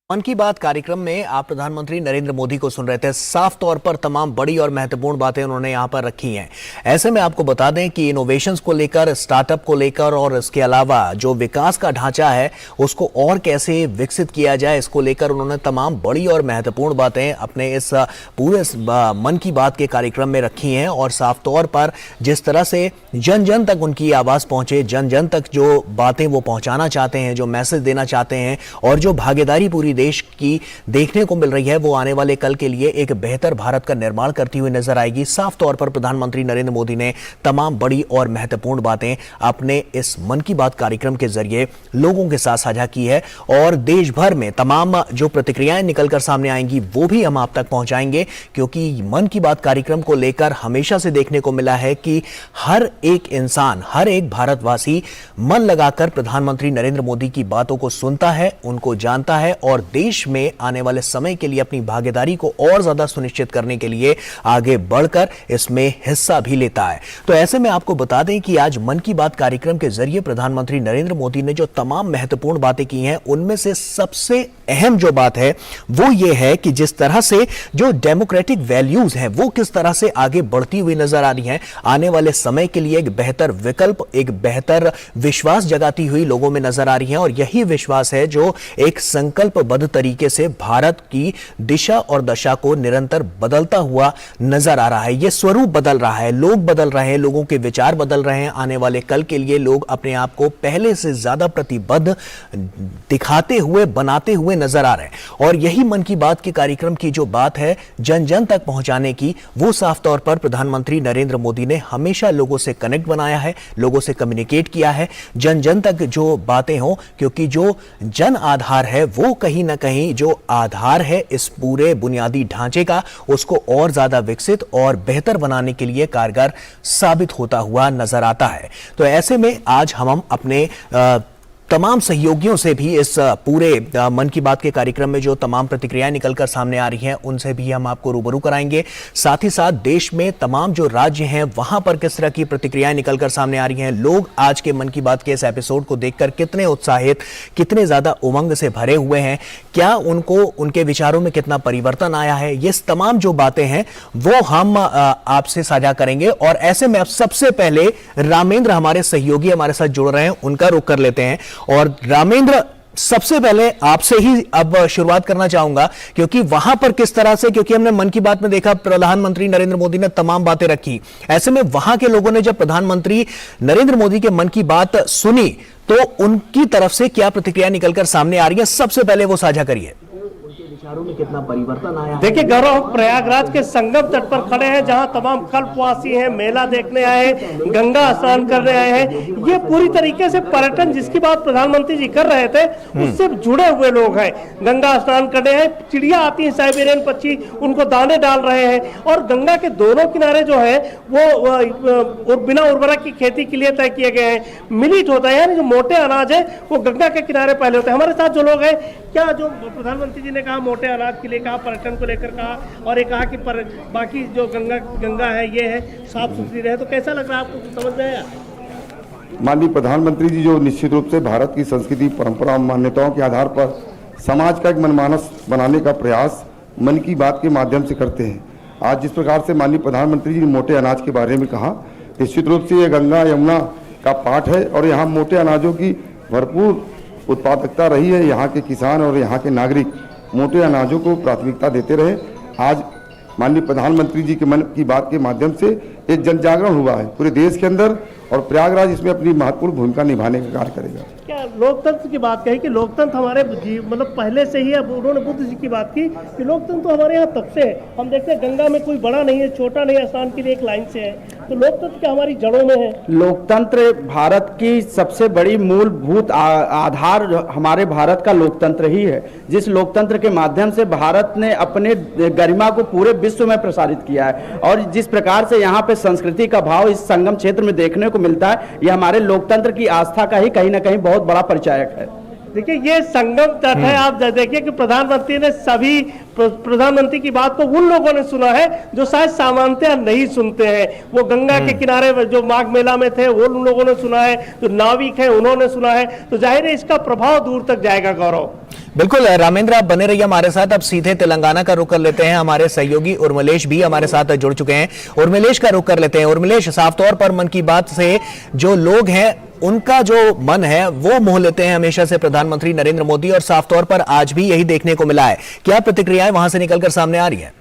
मन की बात कार्यक्रम में आप प्रधानमंत्री नरेंद्र मोदी को सुन रहे थे। साफ तौर पर तमाम बड़ी और महत्वपूर्ण बातें उन्होंने यहां पर रखी हैं। ऐसे में आपको बता दें कि इनोवेशंस को लेकर, स्टार्टअप को लेकर और इसके अलावा जो विकास का ढांचा है उसको और कैसे विकसित किया जाए, इसको लेकर उन्होंने तमाम बड़ी और महत्वपूर्ण बातें अपने इस पूरे मन की बात के कार्यक्रम में रखी हैं। और साफ तौर पर जिस तरह से जन जन तक उनकी आवाज पहुंचे, जन जन तक जो बातें वो पहुंचाना चाहते हैं, जो मैसेज देना चाहते हैं और जो भागीदारी पूरी देश की देखने को मिल रही है, वो आने वाले कल के लिए एक बेहतर भारत का निर्माण करती हुई नजर आएगी। साफ तौर पर प्रधानमंत्री नरेंद्र मोदी ने तमाम बड़ी और महत्वपूर्ण बातें अपने इस मन की बात कार्यक्रम के जरिए लोगों के साथ साझा की है। और देश भर में तमाम जो प्रतिक्रियाएं निकलकर सामने आएंगी वो भी हम आप तक पहुंचाएंगे, क्योंकि मन की बात कार्यक्रम को लेकर हमेशा से देखने को मिला है कि हर एक इंसान, हर एक भारतवासी मन लगाकर प्रधानमंत्री नरेंद्र मोदी की बातों को सुनता है, उनको जानता है और देश में आने वाले समय के लिए अपनी भागीदारी को और ज्यादा सुनिश्चित करने के लिए आगे बढ़कर इसमें हिस्सा भी लेता है। तो ऐसे में आपको बता दें कि आज मन की बात कार्यक्रम के जरिए प्रधानमंत्री नरेंद्र मोदी ने जो तमाम महत्वपूर्ण बातें की हैं, उनमें से सबसे अहम जो बात है वो ये है कि जिस तरह से जो डेमोक्रेटिक वैल्यूज हैं वो किस तरह से आगे बढ़ती हुई नजर आ रही हैं, आने वाले समय के लिए एक बेहतर विकल्प, एक बेहतर विश्वास जगाती हुई लोगों में नजर आ रही है। और यही विश्वास है जो एक संकल्पबद्ध तरीके से भारत की दिशा और दशा को निरंतर बदलता हुआ नजर आ रहा है। यह स्वरूप बदल रहा है, लोग बदल रहे हैं, लोगों के विचार बदल रहे हैं। आने वाले कल के लिए लोग अपने आप को पहले से ज्यादा प्रतिबद्ध दिखाते हुए, बनाते हुए नजर आ रहे हैं। और यही मन की बात के कार्यक्रम की जो बात है जन जन तक पहुंचाने की, वो साफ तौर पर प्रधानमंत्री नरेंद्र मोदी ने हमेशा लोगों से कनेक्ट बनाया है, लोगों से कम्युनिकेट किया है, जन जन तक जो बातें हो, क्योंकि जो जन आधार है वो कहीं ना कहीं जो आधार है इस पूरे बुनियादी ढांचे का, उसको और ज्यादा विकसित और बेहतर बनाने के लिए कारगर साबित होता हुआ नजर आता है। तो ऐसे में आज हम अपने तमाम सहयोगियों से भी इस पूरे मन की बात के कार्यक्रम में जो तमाम प्रतिक्रियाएं निकलकर सामने आ रही हैं उनसे भी हम आपको रूबरू कराएंगे। साथ ही साथ देश में तमाम जो राज्य हैं वहां पर किस तरह की प्रतिक्रियाएं निकलकर सामने आ रही हैं, लोग आज के मन की बात के इस एपिसोड को देखकर कितने उत्साहित, कितने ज्यादा उमंग से भरे हुए हैं, क्या उनको उनके विचारों में कितना परिवर्तन आया है, ये तमाम जो बातें हैं वो हम आपसे साझा करेंगे। और ऐसे में अब सबसे पहले रामेंद्र हमारे सहयोगी हमारे साथ जुड़ रहे हैं, उनका रुख कर लेते हैं। और रामेंद्र, सबसे पहले आपसे ही अब शुरुआत करना चाहूंगा, क्योंकि वहां पर किस तरह से, क्योंकि हमने मन की बात में देखा प्रधानमंत्री नरेंद्र मोदी ने तमाम बातें रखी, ऐसे में वहां के लोगों ने जब प्रधानमंत्री नरेंद्र मोदी के मन की बात सुनी तो उनकी तरफ से क्या प्रतिक्रिया निकलकर सामने आ रही है, सबसे पहले वो साझा करिए। विचारों में कितना परिवर्तन आया? देखिए गौरव, प्रयागराज के संगम तट पर खड़े हैं जहां तमाम कल्पवासी हैं, मेला देखने आए हैं, गंगा स्नान करने आए हैं। ये पूरी तरीके से पर्यटन जिसकी बात प्रधानमंत्री जी कर रहे थे उससे जुड़े हुए लोग हैं। गंगा स्नान करने हैं, चिड़िया आती है, साइबेरियन पक्षी, उनको दाने डाल रहे हैं। और गंगा के दोनों किनारे जो है वो बिना उर्वरक की खेती के लिए तय किए गए हैं। मिलिट होता है, यानी जो मोटे अनाज है वो गंगा के किनारे पहले होते हैं। हमारे साथ जो लोग हैं, क्या जो प्रधानमंत्री जी ने कहा मोटे अनाज के लिए कहा, पर्यटन को लेकर कहा, और ये कहा कि बाकी जो गंगा है ये है साफ सुथरी रहे, तो कैसा लग रहा है आपको, समझ में आया? माननीय प्रधानमंत्री जी जो निश्चित रूप से भारत की संस्कृति, परंपरा और मान्यताओं के आधार पर समाज का एक मनमानस बनाने का प्रयास मन की बात के माध्यम से करते हैं। आज जिस प्रकार से माननीय प्रधानमंत्री जी ने मोटे अनाज के बारे में कहा, निश्चित रूप से ये गंगा यमुना का पाठ है और यहाँ मोटे अनाजों की भरपूर उत्पादकता रही है। यहाँ के किसान और यहाँ के नागरिक मोटे अनाजों को प्राथमिकता देते रहे। आज माननीय प्रधानमंत्री जी के मन की बात के माध्यम से एक जन जागरण हुआ है पूरे देश के अंदर, और प्रयागराज इसमें अपनी महत्वपूर्ण भूमिका निभाने का कार्य करेगा। क्या लोकतंत्र की बात कही कि लोकतंत्र हमारे मतलब पहले से ही, अब उन्होंने बुद्ध जी की बात की कि लोकतंत्र तो हमारे यहाँ तब से है। हम देखते हैं गंगा में कोई बड़ा नहीं है, छोटा नहीं है, स्नान के लिए एक लाइन से है। तो लोकतंत्र क्या हमारी जड़ों में है? लोकतंत्र भारत की सबसे बड़ी मूलभूत आधार हमारे भारत का लोकतंत्र ही है, जिस लोकतंत्र के माध्यम से भारत ने अपने गरिमा को पूरे विश्व में प्रसारित किया है। और जिस प्रकार से यहाँ पे संस्कृति का भाव इस संगम क्षेत्र में देखने को मिलता है, यह हमारे लोकतंत्र की आस्था का ही कहीं ना कहीं बहुत बड़ा परिचायक है। देखिए ये संगम तट है, आप देखिए कि प्रधानमंत्री ने सभी प्रधानमंत्री की बात को उन लोगों ने सुना है जो शायद सामान्यतः नहीं सुनते हैं। वो गंगा के किनारे जो माघ मेला में थे वो उन लोगों ने सुना है, जो नाविक है उन्होंने सुना है, तो जाहिर है इसका प्रभाव दूर तक जाएगा। गौरव, बिल्कुल रामेंद्र, आप बने रहिए हमारे साथ। अब सीधे तेलंगाना का रुख कर लेते हैं। हमारे सहयोगी उर्मिलेश भी हमारे साथ जुड़ चुके हैं। उर्मिलेश का रुख कर लेते हैं। उर्मिलेश, साफ तौर पर मन की बात से जो लोग हैं उनका जो मन है वो मोह लेते हैं हमेशा से प्रधानमंत्री नरेंद्र मोदी, और साफ तौर पर आज भी यही देखने को मिला है। क्या प्रतिक्रियाएं वहां से निकलकर सामने आ रही हैं?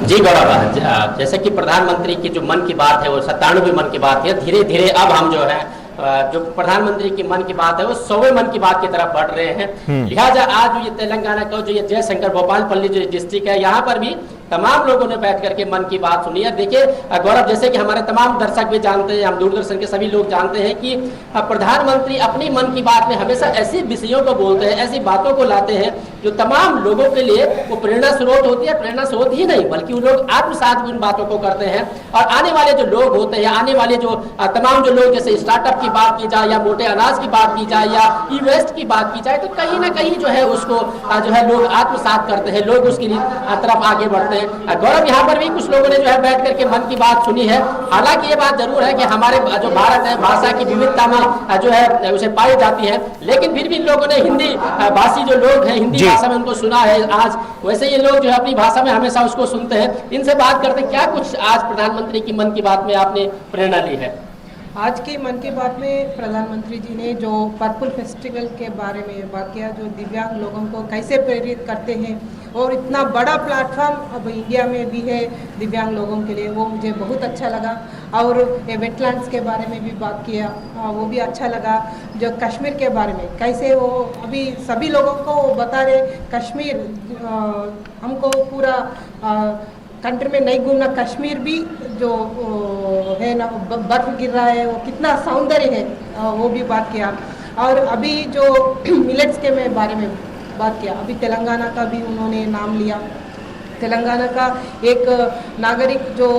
जी गौरव, जैसे कि प्रधानमंत्री की जो मन की बात है वो 97वीं मन की बात है। धीरे धीरे अब हम जो है जो प्रधानमंत्री की मन की बात है वो 100वें मन की बात की तरफ बढ़ रहे हैं। लिहाजा आज ये तेलंगाना का जो ये जयशंकर भोपालपल्ली जो डिस्ट्रिक्ट है, यहाँ पर भी तमाम लोगों ने बैठ करके मन की बात सुनी है। देखिए गौरव, जैसे कि हमारे तमाम दर्शक भी जानते हैं, हम दूरदर्शन के सभी लोग जानते हैं कि प्रधानमंत्री अपनी मन की बात में हमेशा ऐसी विषयों को बोलते हैं, ऐसी बातों को लाते हैं जो तमाम लोगों के लिए वो प्रेरणा स्रोत होती है। प्रेरणा स्रोत ही नहीं बल्कि वो लोग आत्मसात भी उन बातों को करते हैं। और आने वाले जो लोग होते हैं, आने वाले जो तमाम जो लोग, जैसे स्टार्टअप की बात की जाए या मोटे अनाज की बात की जाए या ई वेस्ट की बात की जाए, तो कहीं ना कहीं जो है उसको जो है लोग आत्मसात करते हैं, लोग उसकी तरफ आगे बढ़ते हैं। गौरव, यहाँ पर भी कुछ लोगों ने जो है बैठ करके मन की बात सुनी है। हालांकि ये बात जरूर है कि हमारे जो भारत है भाषा की विविधता में जो है उसे पाई जाती है, लेकिन फिर भी लोगों ने हिंदी भाषी जो लोग हैं हिंदी भाषा में उनको सुना है। आज वैसे ये लोग जो है अपनी भाषा में हमेशा उसको सुनते हैं। इनसे बात करते क्या कुछ आज प्रधानमंत्री की मन की बात में आपने प्रेरणा ली है? आज की मन की बात में प्रधानमंत्री जी ने जो पर्पल फेस्टिवल के बारे में बात किया, जो दिव्यांग लोगों को कैसे प्रेरित करते हैं, और इतना बड़ा प्लेटफॉर्म अब इंडिया में भी है दिव्यांग लोगों के लिए, वो मुझे बहुत अच्छा लगा। और ये वेटलैंड्स के बारे में भी बात किया, वो भी अच्छा लगा। जो कश्मीर के बारे में कैसे वो अभी सभी लोगों को बता रहे, कश्मीर हमको पूरा कंट्री में नहीं घूमना, कश्मीर भी जो है ना बर्फ गिर रहा है वो कितना सौंदर्य है, वो भी बात किया। और अभी जो मिलेट्स के बारे में बात किया, अभी तेलंगाना का भी उन्होंने नाम लिया। तेलंगाना का एक नागरिक जो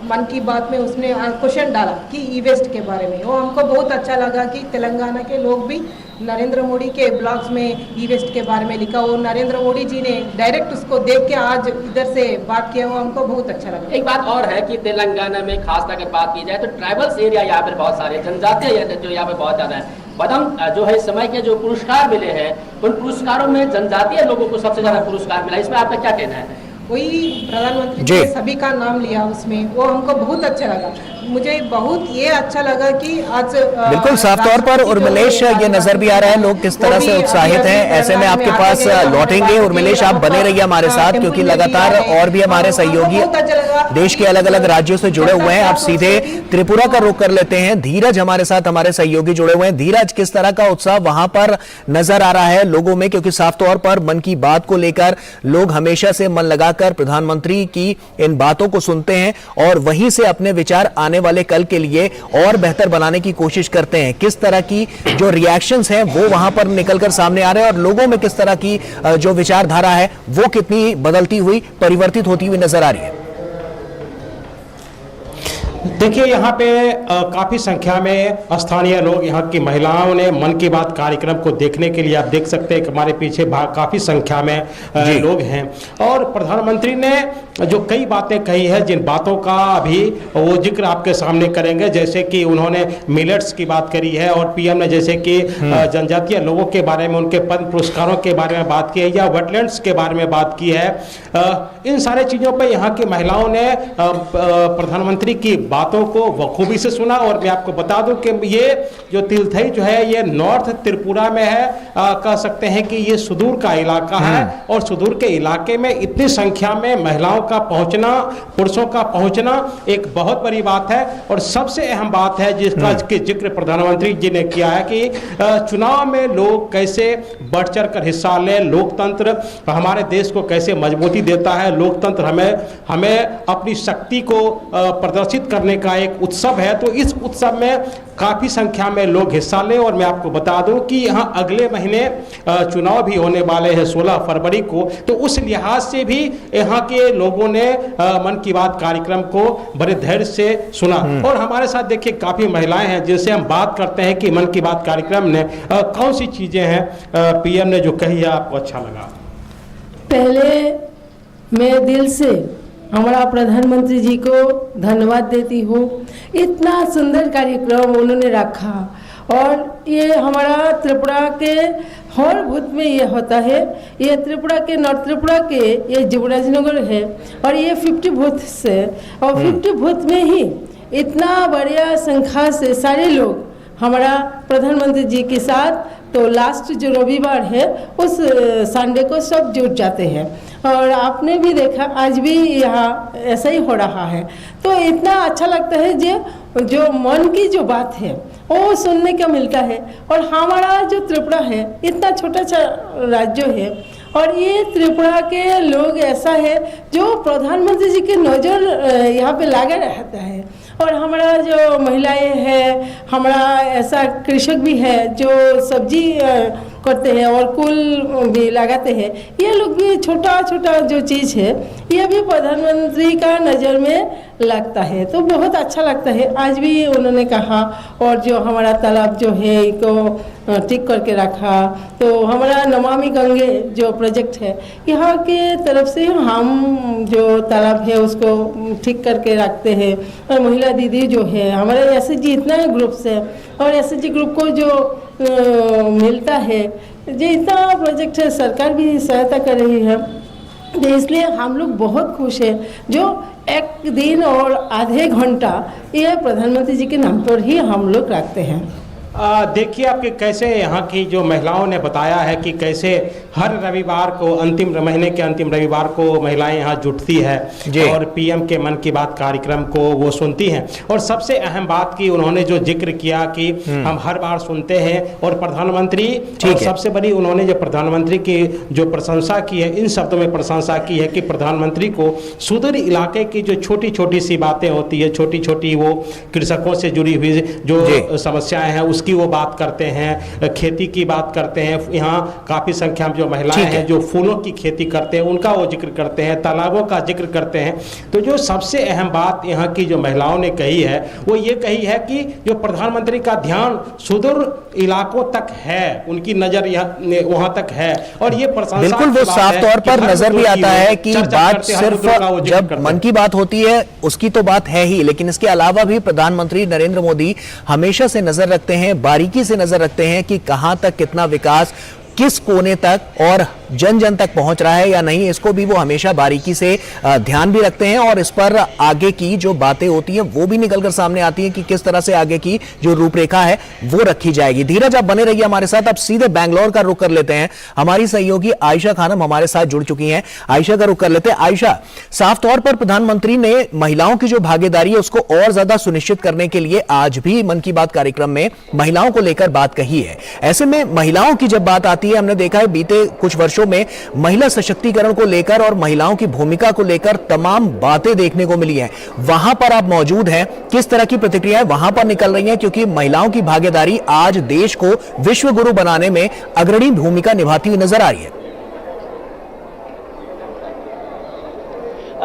मन की बात में उसने क्वेश्चन डाला कि ई वेस्ट के बारे में, वो हमको बहुत अच्छा लगा कि तेलंगाना के लोग भी नरेंद्र मोदी के ब्लॉग्स में ई वेस्ट के बारे में लिखा, और नरेंद्र मोदी जी ने डायरेक्ट उसको देख के आज इधर से बात किया, वो हमको बहुत अच्छा लगा। एक बात और है कि तेलंगाना में खास अगर बात की जाए तो ट्राइबल्स एरिया यहाँ पर बहुत सारे जनजातीय जो यहाँ पे बहुत ज्यादा है। पदम जो है इस समय के जो पुरस्कार मिले हैं उन पुरस्कारों में जनजातीय लोगों को सबसे ज्यादा पुरस्कार मिला, इसमें आपका क्या कहना है? वही प्रधानमंत्री जी ने सभी का नाम लिया उसमें, वो हमको बहुत अच्छा लगा। मुझे बहुत ये अच्छा लगा कि आज बिल्कुल साफ तौर पर उर्मिलेश ये नजर भी आ रहा है लोग किस तरह से उत्साहित हैं। ऐसे में आपके पास लौटेंगे उर्मिलेश, आप बने रहिए हमारे साथ क्योंकि लगातार और भी हमारे सहयोगी देश के अलग अलग राज्यों से जुड़े हुए हैं। आप सीधे त्रिपुरा का रुख कर लेते हैं। धीरज हमारे साथ, हमारे सहयोगी जुड़े हुए हैं। धीरज, किस तरह का उत्साह वहां पर नजर आ रहा है लोगों में, क्योंकि साफ तौर पर मन की बात को लेकर लोग हमेशा से मन लगाकर प्रधानमंत्री की इन बातों को सुनते हैं और वहीं से अपने विचार आने वाले कल के लिए और बेहतर बनाने की कोशिश करते हैं। किस तरह की जो रिएक्शंस हैं वो वहां पर निकलकर सामने आ रहे हैं और लोगों में किस तरह की जो विचारधारा है वो कितनी बदलती हुई, परिवर्तित होती हुई नजर आ रही है? देखिए, यहाँ पे काफ़ी संख्या में स्थानीय लोग, यहाँ की महिलाओं ने मन की बात कार्यक्रम को देखने के लिए, आप देख सकते हैं कि हमारे पीछे काफ़ी संख्या में लोग हैं। और प्रधानमंत्री ने जो कई बातें कही है, जिन बातों का अभी वो जिक्र आपके सामने करेंगे, जैसे कि उन्होंने मिलेट्स की बात करी है और पीएम ने जैसे कि जनजातीय लोगों के बारे में, उनके पद्म पुरस्कारों के बारे में बात की है या वेटलैंड्स के बारे में बात की है। इन सारे चीज़ों पर यहाँ की महिलाओं ने प्रधानमंत्री की बातों को बखूबी से सुना। और मैं आपको बता दूं कि ये जो तिलथई जो है ये नॉर्थ त्रिपुरा में है, कह सकते हैं कि ये सुदूर का इलाका है और सुदूर के इलाके में इतनी संख्या में महिलाओं का पहुंचना, पुरुषों का पहुंचना एक बहुत बड़ी बात है। और सबसे अहम बात है जिसका जिक्र प्रधानमंत्री जी ने किया है कि चुनाव में लोग कैसे बढ़ चढ़ कर हिस्सा लें, लोकतंत्र हमारे देश को कैसे मजबूती देता है, लोकतंत्र हमें अपनी शक्ति को प्रदर्शित करना करने का एक उत्सव है। तो इस उत्सव में काफ़ी संख्या में लोग हिस्सा लें। और मैं आपको बता दूं कि यहाँ अगले महीने चुनाव भी होने वाले हैं 16 फरवरी को। तो उस लिहाज से भी यहाँ के लोगों ने मन की बात कार्यक्रम को बड़े धैर्य से सुना। और हमारे साथ देखिए काफ़ी महिलाएं हैं जिनसे हम बात करते हैं कि मन की बात कार्यक्रम ने कौन सी चीज़ें हैं पीएम ने जो कही है आपको अच्छा लगा। पहले मैं दिल से हमारा प्रधानमंत्री जी को धन्यवाद देती हूँ। इतना सुंदर कार्यक्रम उन्होंने रखा। और ये हमारा त्रिपुरा के हर बूथ में ये होता है। ये त्रिपुरा के नॉर्थ त्रिपुरा के ये जुवराजनगर है और ये 50 बूथ से, और 50 बूथ में ही इतना बढ़िया संख्या से सारे लोग हमारा प्रधानमंत्री जी के साथ, तो लास्ट जो रविवार है उस संडे को सब जुट जाते हैं। और आपने भी देखा आज भी यहाँ ऐसा ही हो रहा है। तो इतना अच्छा लगता है जो मन की जो बात है वो सुनने का मिलता है। और हमारा जो त्रिपुरा है इतना छोटा सा राज्य है और ये त्रिपुरा के लोग ऐसा है जो प्रधानमंत्री जी के नज़र यहाँ पे लगा रहता है। और हमारा जो महिलाएं हैं, हमारा ऐसा कृषक भी है जो सब्जी करते हैं और कुल भी लगाते हैं। ये लोग भी छोटा छोटा जो चीज़ है ये भी प्रधानमंत्री का नज़र में लगता है। तो बहुत अच्छा लगता है। आज भी उन्होंने कहा और जो हमारा तालाब जो है इसको ठीक करके रखा। तो हमारा नमामि गंगे जो प्रोजेक्ट है यहाँ के तरफ से हम जो तालाब है उसको ठीक करके रखते हैं। और महिला दीदी जो है हमारे एसएचजी इतना ग्रुप्स है और एसएचजी ग्रुप को जो मिलता है जो इतना प्रोजेक्ट है सरकार भी सहायता कर रही है। तो इसलिए हम लोग बहुत खुश हैं जो एक दिन और आधे घंटा ये प्रधानमंत्री जी के नाम पर ही हम लोग रखते हैं। देखिए आपके कैसे यहाँ की जो महिलाओं ने बताया है कि कैसे हर रविवार को अंतिम महीने के अंतिम रविवार को महिलाएं यहाँ जुटती है और पीएम के मन की बात कार्यक्रम को वो सुनती हैं। और सबसे अहम बात की उन्होंने जो जिक्र किया कि हम हर बार सुनते हैं और प्रधानमंत्री, और सबसे बड़ी उन्होंने जो प्रधानमंत्री की जो प्रशंसा की है, इन शब्दों में प्रशंसा की है कि प्रधानमंत्री को सुदूर इलाके की जो छोटी छोटी सी बातें होती है, छोटी छोटी वो कृषकों से जुड़ी हुई जो समस्याएं हैं उसकी वो बात करते हैं, खेती की बात करते हैं। यहाँ काफ़ी संख्या में जो महिलाएं हैं जो फूलों की खेती करते हैं उनका वो जिक्र करते हैं, तालाबों का जिक्र करते हैं। तो जो सबसे अहम बात यहाँ की जो महिलाओं ने कही है वो ये कही है कि जो प्रधानमंत्री का ध्यान सुदूर इलाकों तक है, उनकी नज़र वहाँ तक है। और ये प्रशंसा बिल्कुल वो साफ तौर पर नजर भी आता है कि बात सिर्फ जब मन की बात होती है उसकी तो बात है ही, लेकिन इसके अलावा भी प्रधानमंत्री नरेंद्र मोदी हमेशा से नजर रखते हैं, बारीकी से नजर रखते हैं कि कहां तक कितना विकास किस कोने तक और जन जन तक पहुंच रहा है या नहीं, इसको भी वो हमेशा बारीकी से ध्यान भी रखते हैं। और इस पर आगे की जो बातें होती हैं वो भी निकलकर सामने आती हैं कि किस तरह से आगे की जो रूपरेखा है वो रखी जाएगी। धीरज आप बने रहिए हमारे साथ। अब सीधे बैंगलोर का रुख कर लेते हैं। हमारी सहयोगी आयशा खानम हमारे साथ जुड़ चुकी हैं। आयशा का रुख कर लेते हैं। आयशा, साफ तौर पर प्रधानमंत्री ने महिलाओं की जो भागीदारी है उसको और ज्यादा सुनिश्चित करने के लिए आज भी मन की बात कार्यक्रम में महिलाओं को लेकर बात कही है। ऐसे में महिलाओं की जब बात आती है, हमने देखा है बीते कुछ वर्षों में महिला सशक्तिकरण को लेकर और महिलाओं की भूमिका को लेकर तमाम बातें देखने को मिली हैं। वहां पर आप मौजूद हैं, किस तरह की प्रतिक्रियाएं वहां पर निकल रही हैं, क्योंकि महिलाओं की भागीदारी आज देश को विश्व गुरु बनाने में अग्रणी भूमिका निभाती हुई नजर आ रही है।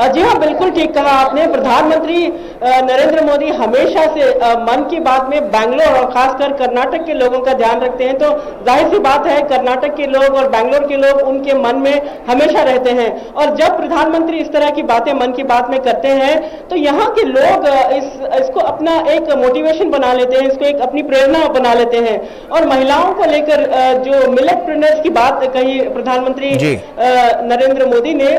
जी हाँ, बिल्कुल ठीक कहा आपने। प्रधानमंत्री नरेंद्र मोदी हमेशा से मन की बात में बैंगलोर और खासकर कर्नाटक के लोगों का ध्यान रखते हैं। तो जाहिर सी बात है कर्नाटक के लोग और बैंगलोर के लोग उनके मन में हमेशा रहते हैं। और जब प्रधानमंत्री इस तरह की बातें मन की बात में करते हैं तो यहाँ के लोग इसको अपना एक मोटिवेशन बना लेते हैं, इसको एक अपनी प्रेरणा बना लेते हैं। और महिलाओं को लेकर जो मिलेटप्रेन्योर्स की बात कही प्रधानमंत्री नरेंद्र मोदी ने,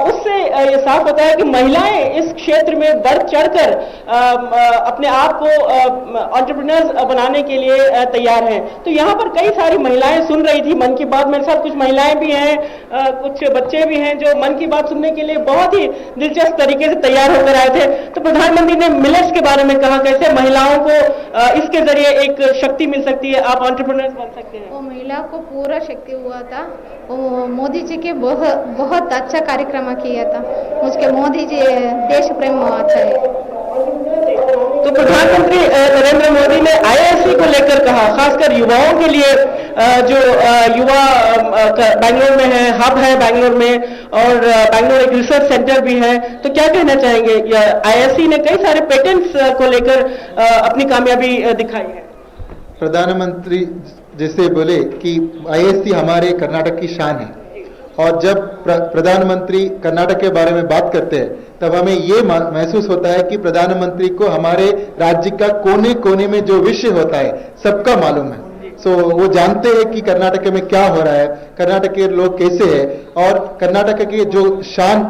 उससे ये साफ होता है कि महिलाएं इस क्षेत्र में बढ़ चढ़कर अपने आप को एंटरप्रेन्योर्स बनाने के लिए तैयार हैं। तो यहाँ पर कई सारी महिलाएं सुन रही थी मन की बात। मेरे साथ कुछ महिलाएं भी हैं, कुछ बच्चे भी हैं जो मन की बात सुनने के लिए बहुत ही दिलचस्प तरीके से तैयार होकर आए थे। तो प्रधानमंत्री ने मिलेट्स के बारे में कहा, कैसे महिलाओं को इसके जरिए एक शक्ति मिल सकती है, आप एंटरप्रेन्योर्स बन सकते हैं। वो महिला को पूरा शक्ति हुआ था। वो मोदी जी के बहुत अच्छा कार्यक्रम किया था। मुझके मोदी जी देश प्रेम अच्छा है। तो प्रधानमंत्री नरेंद्र मोदी ने आईआईएससी को लेकर कहा, खासकर युवाओं के लिए जो युवा बैंगलोर में है, हब है बैंगलोर में, और बैंगलोर एक रिसर्च सेंटर भी है, तो क्या कहना चाहेंगे? आईआईएससी ने कई सारे पेटेंट्स को लेकर अपनी कामयाबी दिखाई है। प्रधानमंत्री जैसे बोले कि आईआईएससी हमारे कर्नाटक की शान है, और जब प्रधानमंत्री कर्नाटक के बारे में बात करते हैं तब हमें ये महसूस होता है कि प्रधानमंत्री को हमारे राज्य का कोने कोने में जो विषय होता है सबका मालूम है। वो जानते हैं कि कर्नाटक में क्या हो रहा है, कर्नाटक के लोग कैसे हैं, और कर्नाटक की जो शान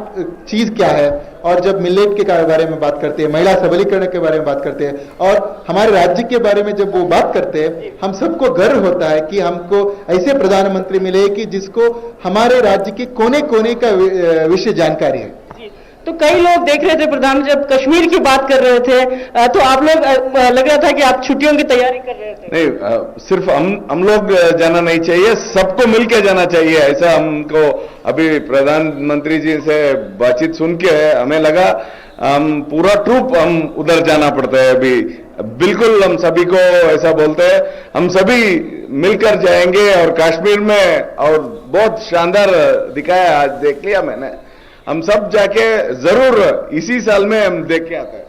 चीज क्या है। और जब मिलेट के बारे में बात करते हैं, महिला सबलीकरण के बारे में बात करते हैं, और हमारे राज्य के बारे में जब वो बात करते हैं, हम सबको गर्व होता है कि हमको ऐसे प्रधानमंत्री मिले कि जिसको हमारे राज्य के कोने कोने का विषय जानकारी है। तो कई लोग देख रहे थे प्रधानमंत्री जब कश्मीर की बात कर रहे थे, तो आप लोग लग रहा था कि आप छुट्टियों की तैयारी कर रहे थे। नहीं, सिर्फ हम लोग जाना नहीं चाहिए, सबको मिलकर जाना चाहिए, ऐसा हमको अभी प्रधानमंत्री जी से बातचीत सुन के हमें लगा हम पूरा ट्रूप हम उधर जाना पड़ता है अभी। बिल्कुल हम सभी को ऐसा बोलते हैं, हम सभी मिलकर जाएंगे, और कश्मीर में और बहुत शानदार दिखाया, आज देख लिया मैंने, हम सब जाके जरूर इसी साल में हम देख के आते हैं।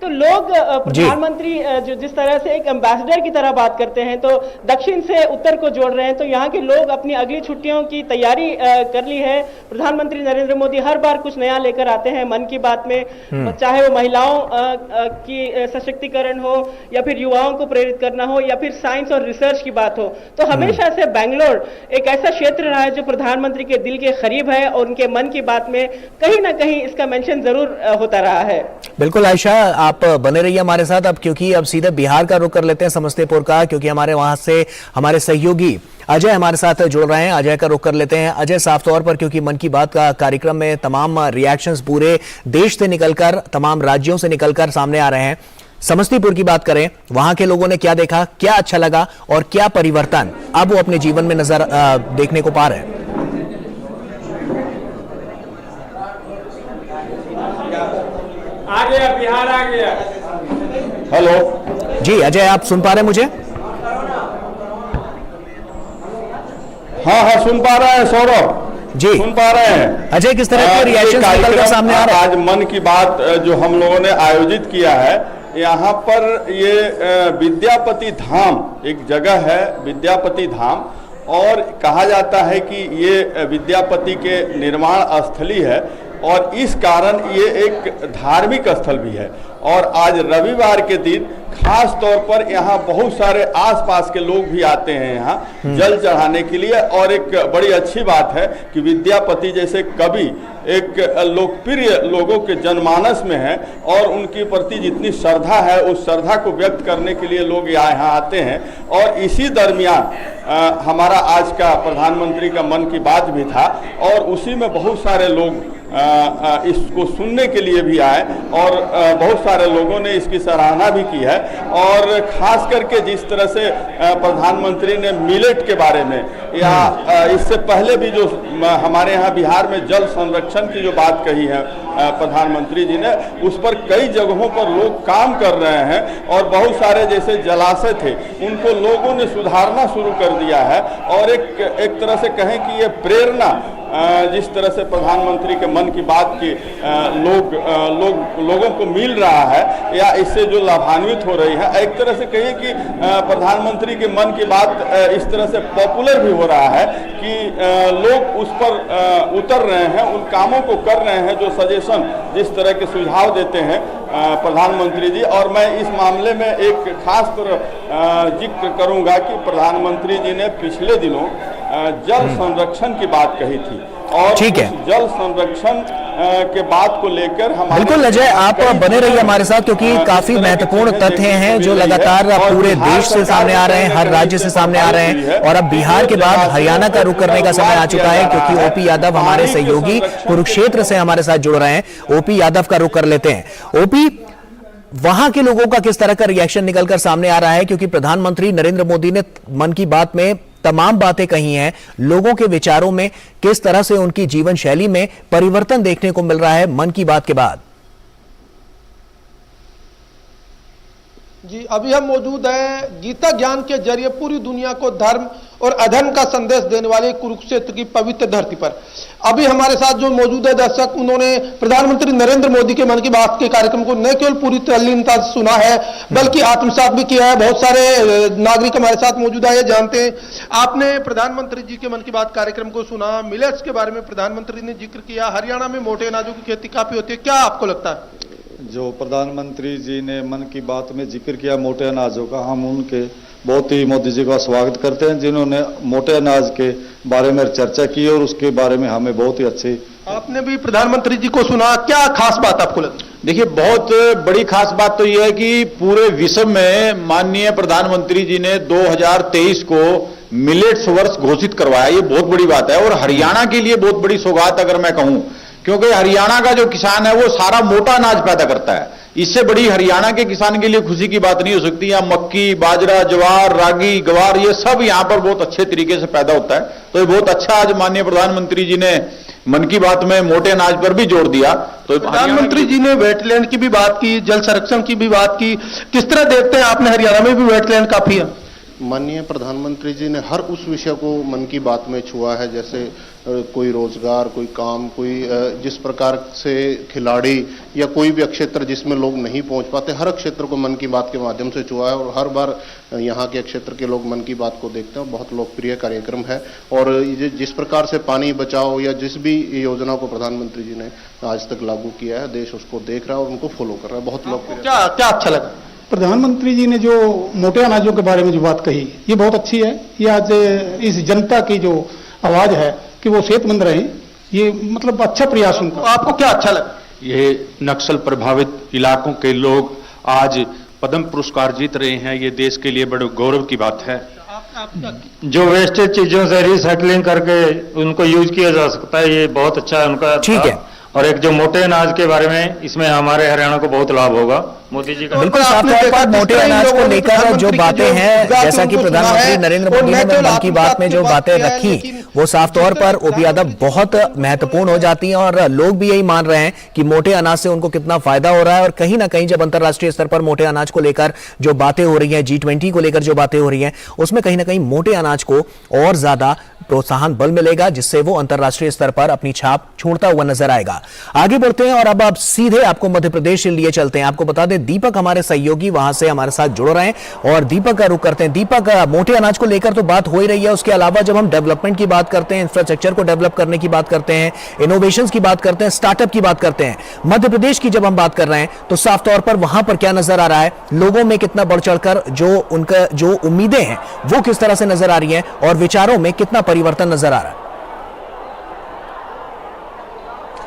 तो लोग प्रधानमंत्री जो जिस तरह से एक एम्बेसडर की तरह बात करते हैं, तो दक्षिण से उत्तर को जोड़ रहे हैं, तो यहाँ के लोग अपनी अगली छुट्टियों की तैयारी कर ली है। प्रधानमंत्री नरेंद्र मोदी हर बार कुछ नया लेकर आते हैं मन की बात में, चाहे वो महिलाओं की सशक्तिकरण हो, या फिर युवाओं को प्रेरित करना हो, या फिर साइंस और रिसर्च की बात हो। तो हमेशा से बैंगलोर एक ऐसा क्षेत्र रहा है जो प्रधानमंत्री के दिल के करीब है, और उनके मन की बात में कहीं ना कहीं इसका मेंशन जरूर होता रहा है। बिल्कुल आयशा, आप बने रहिए हमारे साथ। अब क्योंकि अब सीधे बिहार का रुख कर लेते हैं, समस्तीपुर का, क्योंकि हमारे वहां से हमारे सहयोगी अजय हमारे साथ जुड़ रहे हैं। अजय का रुख कर लेते हैं। अजय, साफ तौर पर क्योंकि मन की बात का कार्यक्रम में तमाम रिएक्शंस पूरे देश से निकलकर, तमाम राज्यों से निकलकर सामने आ रहे हैं, समस्तीपुर की बात करें, वहां के लोगों ने क्या देखा, क्या अच्छा लगा, और क्या परिवर्तन अब वो अपने जीवन में नजर देखने को पा रहे हैं? आ गया, बिहार आ गया। हेलो जी अजय, आप सुन पा रहे हैं मुझे? हाँ, सुन पा रहे हैं सौरभ जी, सुन पा रहे हैं। अजय, किस तरह के रिएक्शंस निकलकर सामने आ रहे हैं? आज मन की बात जो हम लोगों ने आयोजित किया है, यहाँ पर ये विद्यापति धाम एक जगह है, विद्यापति धाम, और कहा जाता है कि ये विद्यापति के निर्माण स्थली है, और इस कारण ये एक धार्मिक स्थल भी है। और आज रविवार के दिन खास तौर पर यहाँ बहुत सारे आसपास के लोग भी आते हैं यहाँ जल चढ़ाने के लिए। और एक बड़ी अच्छी बात है कि विद्यापति जैसे कवि एक लोकप्रिय लोगों के जनमानस में है, और उनके प्रति जितनी श्रद्धा है उस श्रद्धा को व्यक्त करने के लिए लोग यहाँ आते हैं। और इसी दरमियान हमारा आज का प्रधानमंत्री का मन की बात भी था, और उसी में बहुत सारे लोग इसको सुनने के लिए भी आए, और बहुत सारे लोगों ने इसकी सराहना भी की है। और खास करके जिस तरह से प्रधानमंत्री ने मिलेट के बारे में, या इससे पहले भी जो हमारे यहाँ बिहार में जल संरक्षण की जो बात कही है प्रधानमंत्री जी ने, उस पर कई जगहों पर लोग काम कर रहे हैं, और बहुत सारे जैसे जलाशय थे उनको लोगों ने सुधारना शुरू कर दिया है। और एक तरह से कहें कि ये प्रेरणा जिस तरह से प्रधानमंत्री के मन की बात की लोगों को मिल रहा है, या इससे जो लाभान्वित हो रही है, एक तरह से कहिए कि प्रधानमंत्री के मन की बात इस तरह से पॉपुलर भी हो रहा है कि लोग उस पर उतर रहे हैं, उन कामों को कर रहे हैं जो सजेशन, जिस तरह के सुझाव देते हैं प्रधानमंत्री जी। और मैं इस मामले में एक खास तरह जिक्र करूंगा कि प्रधानमंत्री जी ने पिछले दिनों जल संरक्षण की बात कही थी, और ठीक है, जल संरक्षण के बात को लेकर हम बिल्कुल अजय, आप बने रहिए हमारे साथ, क्योंकि काफी महत्वपूर्ण तथ्य हैं जो लगातार पूरे देश से सामने आ रहे हैं, हर राज्य से सामने आ रहे हैं। और अब बिहार के बाद हरियाणा का रुख करने का समय आ चुका है, क्योंकि ओपी यादव हमारे सहयोगी कुरुक्षेत्र से हमारे साथ जुड़ रहे हैं। ओपी यादव का रुख कर लेते हैं। ओपी, वहां के लोगों का किस तरह का रिएक्शन निकलकर सामने आ रहा है, क्योंकि प्रधानमंत्री नरेंद्र मोदी ने मन की बात में तमाम बातें कही हैं, लोगों के विचारों में किस तरह से उनकी जीवन शैली में परिवर्तन देखने को मिल रहा है मन की बात के बाद? जी, अभी हम मौजूद हैं गीता ज्ञान के जरिए पूरी दुनिया को धर्म और अधर्म का संदेश देने वाले कुरुक्षेत्र की पवित्र धरती पर। अभी हमारे साथ जो मौजूद है दर्शक, उन्होंने प्रधानमंत्री नरेंद्र मोदी के मन की बात के कार्यक्रम को न केवल पूरी तल्लीनता से सुना है बल्कि आत्मसात भी किया है। बहुत सारे नागरिक हमारे साथ मौजूद है, जानते हैं आपने प्रधानमंत्री जी के मन की बात कार्यक्रम को सुना, मिलेट्स के बारे में प्रधानमंत्री ने जिक्र किया, हरियाणा में मोटे अनाजों की खेती काफी होती है, क्या आपको लगता है? जो प्रधानमंत्री जी ने मन की बात में जिक्र किया मोटे अनाजों का, हम उनके बहुत ही मोदी जी का स्वागत करते हैं जिन्होंने मोटे अनाज के बारे में चर्चा की और उसके बारे में हमें बहुत ही अच्छी। आपने भी प्रधानमंत्री जी को सुना, क्या खास बात आपको लगी? देखिए, बहुत बड़ी खास बात तो यह है कि पूरे विश्व में माननीय प्रधानमंत्री जी ने 2023 को मिलेट्स वर्ष घोषित करवाया, ये बहुत बड़ी बात है और हरियाणा के लिए बहुत बड़ी सौगात अगर मैं कहूं, क्योंकि हरियाणा का जो किसान है वो सारा मोटा अनाज पैदा करता है। इससे बड़ी हरियाणा के किसान के लिए खुशी की बात नहीं हो सकती। यहाँ मक्की, बाजरा, ज्वार, रागी, ग्वार ये सब यहाँ पर बहुत अच्छे तरीके से पैदा होता है। तो ये बहुत अच्छा आज माननीय प्रधानमंत्री जी ने मन की बात में मोटे अनाज पर भी जोर दिया। तो प्रधानमंत्री जी ने वेटलैंड की भी बात की, जल संरक्षण की भी बात की, किस तरह देखते हैं आपने? हरियाणा में भी वेटलैंड काफी है। माननीय प्रधानमंत्री जी ने हर उस विषय को मन की बात में छुआ है, जैसे कोई रोजगार, कोई काम, कोई जिस प्रकार से खिलाड़ी या कोई भी क्षेत्र जिसमें लोग नहीं पहुंच पाते, हर क्षेत्र को मन की बात के माध्यम से छुआ है और हर बार यहाँ के क्षेत्र के लोग मन की बात को देखते हैं। बहुत लोकप्रिय कार्यक्रम है और जिस प्रकार से पानी बचाओ या जिस भी योजना को प्रधानमंत्री जी ने आज तक लागू किया है, देश उसको देख रहा है और उनको फॉलो कर रहा है। बहुत लोकप्रिय। क्या अच्छा लगा? प्रधानमंत्री जी ने जो मोटे अनाजों के बारे में जो बात कही, ये बहुत अच्छी है। ये आज इस जनता की जो आवाज है कि वो सेहतमंद रहे, ये मतलब अच्छा प्रयास उनका। आपको क्या अच्छा लगा? ये नक्सल प्रभावित इलाकों के लोग आज पद्म पुरस्कार जीत रहे हैं, ये देश के लिए बड़े गौरव की बात है। जो वेस्टेज चीजों से रिसाइकलिंग करके उनको यूज किया जा सकता है, ये बहुत अच्छा है उनका। ठीक है। और एक जो मोटे अनाज के बारे में, इसमें हमारे हरियाणा को बहुत लाभ होगा। मोदी जी का बिल्कुल साफ तौर पर मोटे अनाज को लेकर जो बातें हैं, जैसा कि प्रधानमंत्री नरेंद्र मोदी ने मन की बात में जो बातें रखी, वो साफ तौर पर ओपी यादव बहुत महत्वपूर्ण हो जाती हैं और लोग भी यही मान रहे हैं कि मोटे अनाज से उनको कितना फायदा हो रहा है। और कहीं ना कहीं जब अंतर्राष्ट्रीय स्तर पर मोटे अनाज को लेकर जो बातें हो रही हैं, G20 को लेकर जो बातें हो रही हैं, उसमें कहीं ना कहीं मोटे अनाज को और ज्यादा प्रोत्साहन बल मिलेगा, जिससे वो अंतर्राष्ट्रीय स्तर पर अपनी छाप छोड़ता हुआ नजर आएगा। आगे बढ़ते हैं और अब आप सीधे आपको मध्य प्रदेश लिए चलते हैं। आपको बता दें, दीपक हमारे सहयोगी वहां से हमारे साथ जुड़ रहे हैं और दीपक का रुख करते हैं। दीपक, मोटे अनाज को लेकर तो बात हो ही रही है, उसके अलावा जब हम डेवलपमेंट की बात करते हैं, इंफ्रास्ट्रक्चर को डेवलप करने की बात करते हैं, इनोवेशंस की बात करते हैं, स्टार्टअप की बात करते हैं, मध्य प्रदेश की जब हम बात कर रहे हैं तो साफ तौर पर वहां पर क्या नजर आ रहा है? लोगों में कितना बढ़ चढ़कर जो उनका जो उम्मीदें हैं वो किस तरह से नजर आ रही हैं और विचारों में कितना परिवर्तन नजर आ रहा है?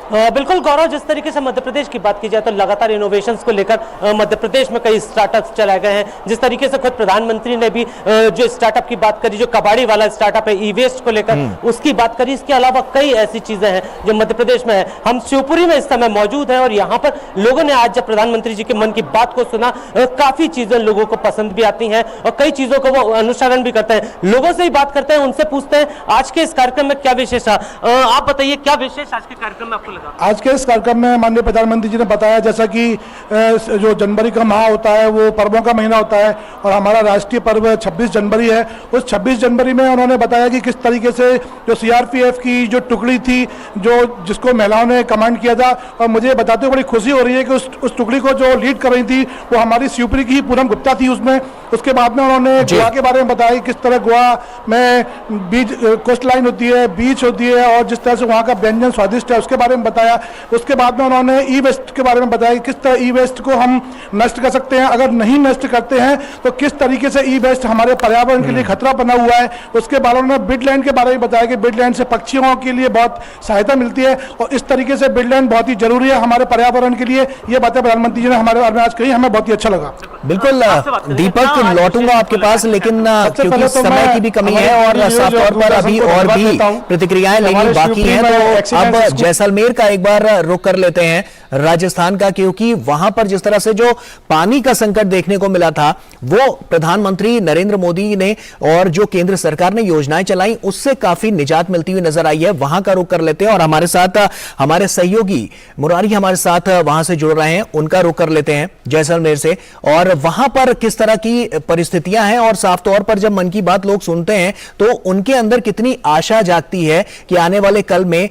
बिल्कुल गौरव, जिस तरीके से मध्य प्रदेश की बात की जाए तो लगातार इनोवेशंस को लेकर मध्य प्रदेश में कई स्टार्टअप्स चलाए गए हैं। जिस तरीके से खुद प्रधानमंत्री ने भी जो स्टार्टअप की बात करी, जो कबाड़ी वाला स्टार्टअप है, ई वेस्ट को लेकर उसकी बात करी। इसके अलावा कई ऐसी चीजें हैं जो मध्य प्रदेश में है। हम शिवपुरी में इस समय मौजूद हैं और यहाँ पर लोगों ने आज जब प्रधानमंत्री जी के मन की बात को सुना, काफी चीजें लोगों को पसंद भी आती हैं और कई चीजों को वो अनुसरण भी करते हैं। लोगों से ही बात करते हैं, उनसे पूछते हैं आज के इस कार्यक्रम में क्या विशेष है। आप बताइए, क्या विशेष आज के कार्यक्रम में आपको? आज के इस कार्यक्रम में माननीय प्रधानमंत्री जी ने बताया, जैसा कि जो जनवरी का माह होता है वो पर्वों का महीना होता है और हमारा राष्ट्रीय पर्व 26 जनवरी है। उस 26 जनवरी में उन्होंने बताया कि किस तरीके से जो CRPF की जो टुकड़ी थी, जो जिसको महिलाओं ने कमांड किया था, और मुझे बताते हुए बड़ी खुशी हो रही है कि उस टुकड़ी को जो लीड कर रही थी वो हमारी शिवपुरी की पूनम गुप्ता थी उसमें। उसके बाद में उन्होंने गोवा के बारे में बताया, किस तरह गोवा में बीच कोस्ट लाइन होती है, बीच होती है और जिस तरह से वहाँ का व्यंजन स्वादिष्ट है उसके बारे में बताया। उसके बाद में उन्होंने ई वेस्ट के बारे में बताया कि किस तरह ई वेस्ट को हम नष्ट कर सकते हैं, अगर नहीं नष्ट करते हैं तो किस तरीके से ई वेस्ट हमारे पर्यावरण के लिए खतरा बना हुआ है। उसके बाद उन्होंने बिडलैंड के बारे में बताया कि बिडलैंड से पक्षियों के लिए बहुत सहायता मिलती है और इस तरीके से बिडलैंड बहुत ही जरूरी है हमारे पर्यावरण के लिए। ये बातें प्रधानमंत्री जी ने हमारे बारे में आज कही, हमें बहुत ही अच्छा लगा। बिल्कुल दीपक, लौटूंगा आपके पास, लेकिन क्योंकि समय की भी कमी है और साफ तौर पर अभी और भी प्रतिक्रियाएं लेनी बाकी हैं, तो अब जैसलमेर का एक बार रुख कर लेते हैं राजस्थान का, क्योंकि वहां पर जिस तरह से जो पानी का संकट देखने को मिला था वो प्रधानमंत्री नरेंद्र मोदी ने और जो केंद्र सरकार ने योजनाएं चलाई उससे काफी निजात मिलती हुई नजर आई है। वहां का रुख कर लेते हैं और हमारे साथ हमारे सहयोगी मुरारी हमारे साथ वहां से जुड़ रहे हैं, उनका रुख कर लेते हैं जैसलमेर से। और वहां पर किस तरह की परिस्थितियां हैं और साफ तौर पर जब मन की बात लोग सुनते हैं तो उनके अंदर कितनी आशा जागती है कि आने वाले कल में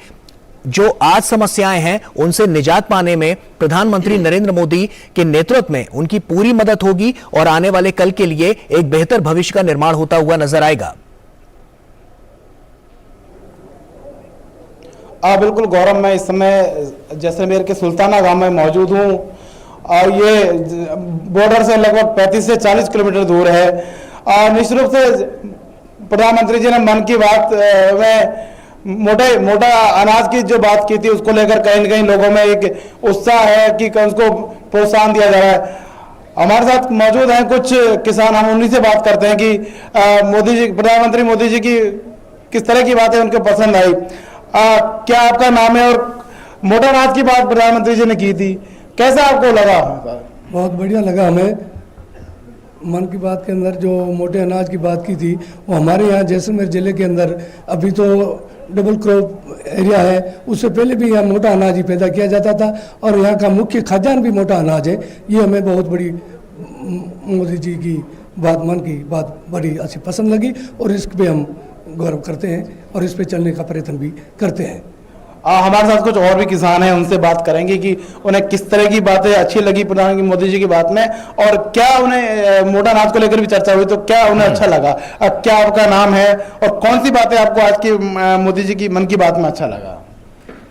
जो आज समस्याएं हैं उनसे निजात पाने में प्रधानमंत्री नरेंद्र मोदी के नेतृत्व में उनकी पूरी मदद होगी और आने वाले कल के लिए एक बेहतर भविष्य का निर्माण होता हुआ नजर आएगा। बिल्कुल गौरव, मैं इस समय जैसलमेर के सुल्ताना गांव में मौजूद हूं और ये बॉर्डर से लगभग 35 से 40 किलोमीटर दूर है। और निश्चित रूप से प्रधानमंत्री जी ने मन की बात में मोटा अनाज की जो बात की थी उसको लेकर कहीं न कहीं लोगों में एक उत्साह है कि उसको प्रोत्साहन दिया जा रहा है। हमारे साथ मौजूद हैं कुछ किसान, हम उन्हीं से बात करते हैं कि मोदी जी, प्रधानमंत्री मोदी जी की किस तरह की बातें उनको पसंद आई। क्या आपका नाम है? और मोटा अनाज की बात प्रधानमंत्री जी ने की थी, कैसा आपको लगा? बहुत बढ़िया लगा हमें। मन की बात के अंदर जो मोटे अनाज की बात की थी वो हमारे यहाँ जैसलमेर जिले के अंदर अभी तो डबल क्रॉप एरिया है, उससे पहले भी यहाँ मोटा अनाज ही पैदा किया जाता था और यहाँ का मुख्य खाद्यान्न भी मोटा अनाज है। ये हमें बहुत बड़ी मोदी जी की बात, मन की बात बड़ी अच्छी पसंद लगी और इस पे हम गौरव करते हैं और इस पे चलने का प्रयत्न भी करते हैं। हमारे साथ कुछ और भी किसान हैं, उनसे बात करेंगे कि उन्हें किस तरह की बातें अच्छी लगी प्रधानमंत्री मोदी जी की बात में और क्या उन्हें मोटा अनाज को लेकर भी चर्चा हुई तो क्या उन्हें अच्छा लगा। क्या आपका नाम है और कौन सी बातें आपको आज की मोदी जी की मन की बात में अच्छा लगा?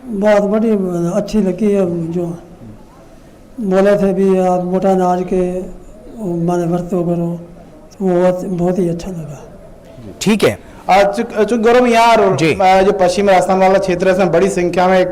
बहुत बड़ी अच्छी लगी, जो बोले थे भी आप मोटा अनाज के माने बरतो करो, वो बहुत ही अच्छा लगा। ठीक है, चूंकि गौरव यहाँ जो पश्चिमी राजस्थान वाला क्षेत्र है इसमें बड़ी संख्या में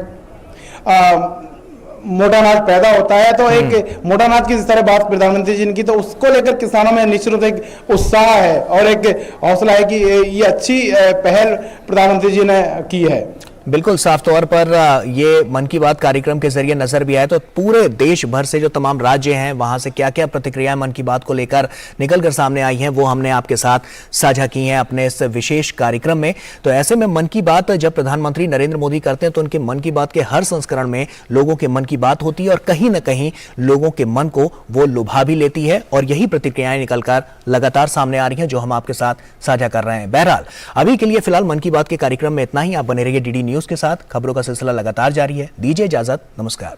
मोटा अनाज पैदा होता है, तो एक मोटा अनाज की जिस तरह बात प्रधानमंत्री जी ने की तो उसको लेकर किसानों में निश्चित रूप से एक उत्साह है और एक हौसला है कि ये अच्छी पहल प्रधानमंत्री जी ने की है। बिल्कुल साफ तौर पर ये मन की बात कार्यक्रम के जरिए नजर भी आया तो पूरे देश भर से जो तमाम राज्य हैं वहां से क्या क्या प्रतिक्रियाएं मन की बात को लेकर निकलकर सामने आई हैं वो हमने आपके साथ साझा की हैं अपने इस विशेष कार्यक्रम में। तो ऐसे में मन की बात जब प्रधानमंत्री नरेंद्र मोदी करते हैं तो उनके मन की बात के हर संस्करण में लोगों के मन की बात होती है और कहीं ना कहीं लोगों के मन को वो लुभा भी लेती है और यही प्रतिक्रियाएं निकलकर लगातार सामने आ रही हैं जो हम आपके साथ साझा कर रहे हैं। बहरहाल अभी के लिए फिलहाल मन की बात के कार्यक्रम में इतना ही। आप बने रहिए डीडी न्यूज के साथ, खबरों का सिलसिला लगातार जारी है। दीजिए इजाजत, नमस्कार।